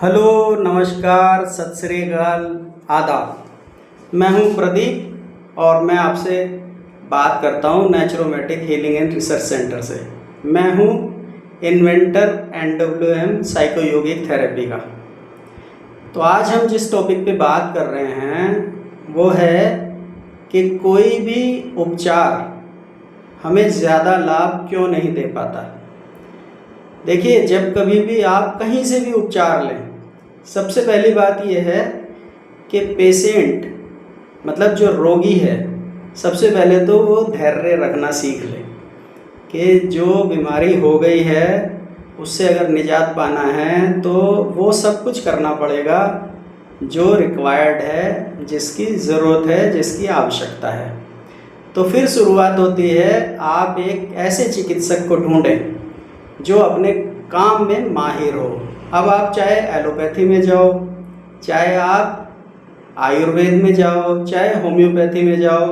Hello, नमस्कार, सत श्री अकाल, आदाब। मैं हूं प्रदीप और मैं आपसे बात करता हूं naturopathic healing and research centre से। मैं हूं इन्वेंटर NWM साइकोयोगिक थेरेपी का। तो आज हम जिस टॉपिक पे बात कर रहे हैं वो है कि कोई भी उपचार हमें ज़्यादा लाभ क्यों नहीं दे पाता। देखिए, जब कभी भी आप कहीं से भी उपचार लें, सबसे पहली बात यह है कि पेशेंट मतलब जो रोगी है, सबसे पहले तो वो धैर्य रखना सीख ले कि जो बीमारी हो गई है उससे अगर निजात पाना है तो वो सब कुछ करना पड़ेगा जो रिक्वायर्ड है, जिसकी ज़रूरत है, जिसकी आवश्यकता है। तो फिर शुरुआत होती है, आप एक ऐसे चिकित्सक को ढूंढें जो अपने काम में माहिर हो। अब आप चाहे एलोपैथी में जाओ, चाहे आप आयुर्वेद में जाओ, चाहे होम्योपैथी में जाओ,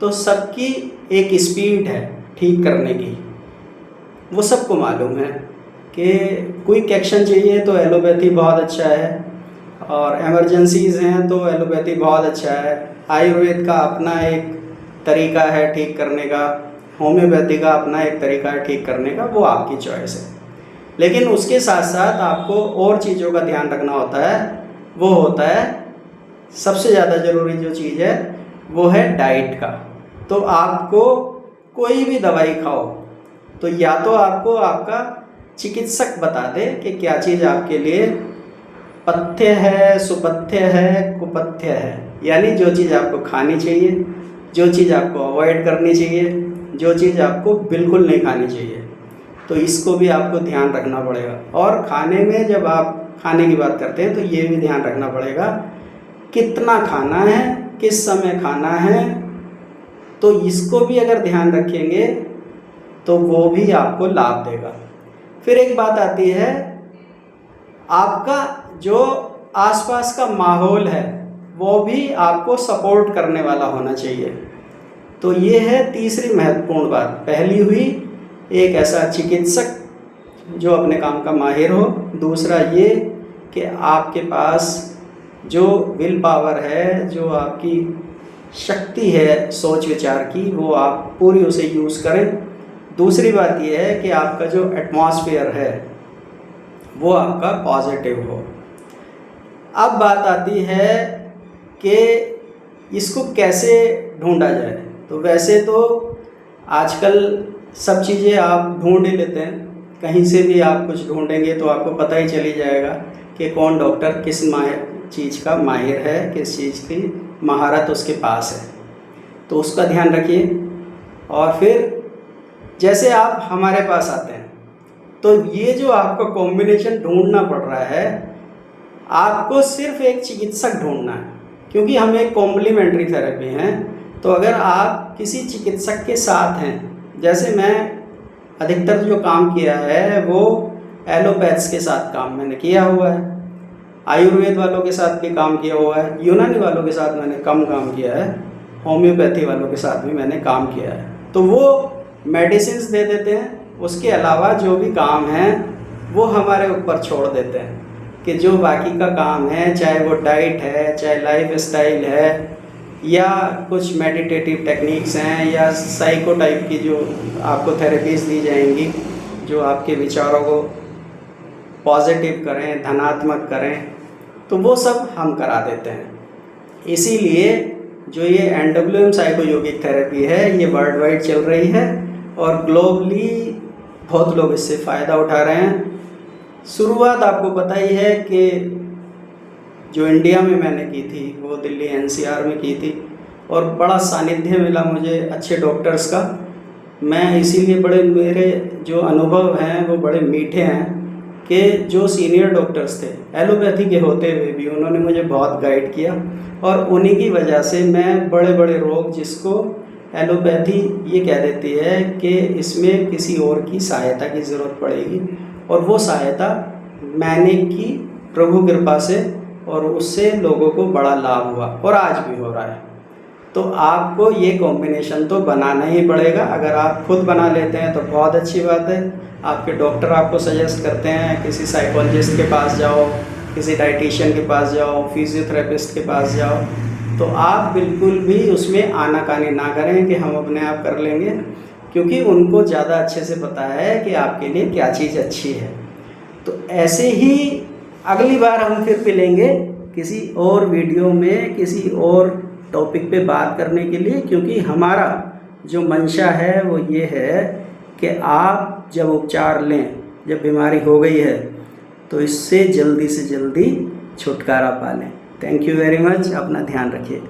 तो सबकी एक स्पीड है ठीक करने की। वो सबको मालूम है कि क्विक एक्शन चाहिए तो एलोपैथी बहुत अच्छा है, और इमरजेंसीज़ हैं तो एलोपैथी बहुत अच्छा है। आयुर्वेद का अपना एक तरीका है ठीक करने का, होम्योपैथी का अपना एक तरीका है ठीक करने का, वो आपकी चॉइस है। लेकिन उसके साथ साथ आपको और चीज़ों का ध्यान रखना होता है। वो होता है सबसे ज़्यादा ज़रूरी जो चीज़ है वो है डाइट का। तो आपको कोई भी दवाई खाओ तो या तो आपको आपका चिकित्सक बता दे कि क्या चीज़ आपके लिए पथ्य है, सुपथ्य है, कुपथ्य है, यानी जो चीज़ आपको खानी चाहिए, जो चीज़ आपको अवॉइड करनी चाहिए, जो चीज़ आपको बिल्कुल नहीं खानी चाहिए। तो इसको भी आपको ध्यान रखना पड़ेगा। और खाने में जब आप खाने की बात करते हैं तो ये भी ध्यान रखना पड़ेगा कितना खाना है, किस समय खाना है। तो इसको भी अगर ध्यान रखेंगे तो वो भी आपको लाभ देगा। फिर एक बात आती है, आपका जो आसपास का माहौल है वो भी आपको सपोर्ट करने वाला होना चाहिए। तो ये है तीसरी महत्वपूर्ण बात। पहली हुई एक ऐसा चिकित्सक जो अपने काम का माहिर हो। दूसरा ये कि आपके पास जो विल पावर है, जो आपकी शक्ति है सोच विचार की, वो आप पूरी उसे यूज़ करें। दूसरी बात यह है कि आपका जो एटमॉस्फेयर है वो आपका पॉजिटिव हो। अब बात आती है कि इसको कैसे ढूंढा जाए। तो वैसे तो आजकल सब चीज़ें आप ढूंढ ही लेते हैं, कहीं से भी आप कुछ ढूंढेंगे तो आपको पता ही चली जाएगा कि कौन डॉक्टर किस चीज़ का माहिर है, किस चीज़ की महारत उसके पास है। तो उसका ध्यान रखिए। और फिर जैसे आप हमारे पास आते हैं तो ये जो आपको कॉम्बिनेशन ढूंढना पड़ रहा है, आपको सिर्फ एक चिकित्सक ढूंढना है, क्योंकि हम एक कॉम्प्लीमेंट्री थेरेपी हैं। तो अगर आप किसी चिकित्सक के साथ हैं, जैसे मैं अधिकतर जो काम किया है वो एलोपैथ्स के साथ काम मैंने किया हुआ है, आयुर्वेद वालों के साथ भी काम किया हुआ है, यूनानी वालों के साथ मैंने कम काम किया है, होम्योपैथी वालों के साथ भी मैंने काम किया है। तो वो मेडिसिन्स दे देते हैं, उसके अलावा जो भी काम है वो हमारे ऊपर छोड़ देते हैं कि जो बाकी का काम है, चाहे वो डाइट है, चाहे लाइफ स्टाइल है, या कुछ मेडिटेटिव टेक्निक्स हैं, या साइको टाइप की जो आपको थेरेपीज़ दी जाएंगी जो आपके विचारों को पॉजिटिव करें, धनात्मक करें, तो वो सब हम करा देते हैं। इसीलिए जो ये NWM साइकोयोगिक थेरेपी है ये वर्ल्ड वाइड चल रही है और ग्लोबली बहुत लोग इससे फ़ायदा उठा रहे हैं। शुरुआत आपको पता ही है कि जो इंडिया में मैंने की थी वो दिल्ली NCR में की थी, और बड़ा सानिध्य मिला मुझे अच्छे डॉक्टर्स का। मैं इसीलिए मेरे जो अनुभव हैं वो बड़े मीठे हैं कि जो सीनियर डॉक्टर्स थे एलोपैथी के होते हुए भी उन्होंने मुझे बहुत गाइड किया, और उन्हीं की वजह से मैं बड़े बड़े रोग जिसको एलोपैथी ये कह देती है कि इसमें किसी और की सहायता की ज़रूरत पड़ेगी, और वो सहायता मैंने की प्रभु कृपा से, और उससे लोगों को बड़ा लाभ हुआ और आज भी हो रहा है। तो आपको ये कॉम्बिनेशन तो बनाना ही पड़ेगा। अगर आप खुद बना लेते हैं तो बहुत अच्छी बात है, आपके डॉक्टर आपको सजेस्ट करते हैं किसी साइकोलॉजिस्ट के पास जाओ, किसी डाइटिशियन के पास जाओ, फिजियोथेरेपिस्ट के पास जाओ, तो आप बिल्कुल भी उसमें आनाकानी ना करें कि हम अपने आप कर लेंगे, क्योंकि उनको ज़्यादा अच्छे से पता है कि आपके लिए क्या चीज़ अच्छी है। तो ऐसे ही अगली बार हम फिर मिलेंगे किसी और वीडियो में, किसी और टॉपिक पे बात करने के लिए, क्योंकि हमारा जो मंशा है वो ये है कि आप जब उपचार लें, जब बीमारी हो गई है तो इससे जल्दी से जल्दी छुटकारा पा लें। Thank you very much. अपना ध्यान रखिए।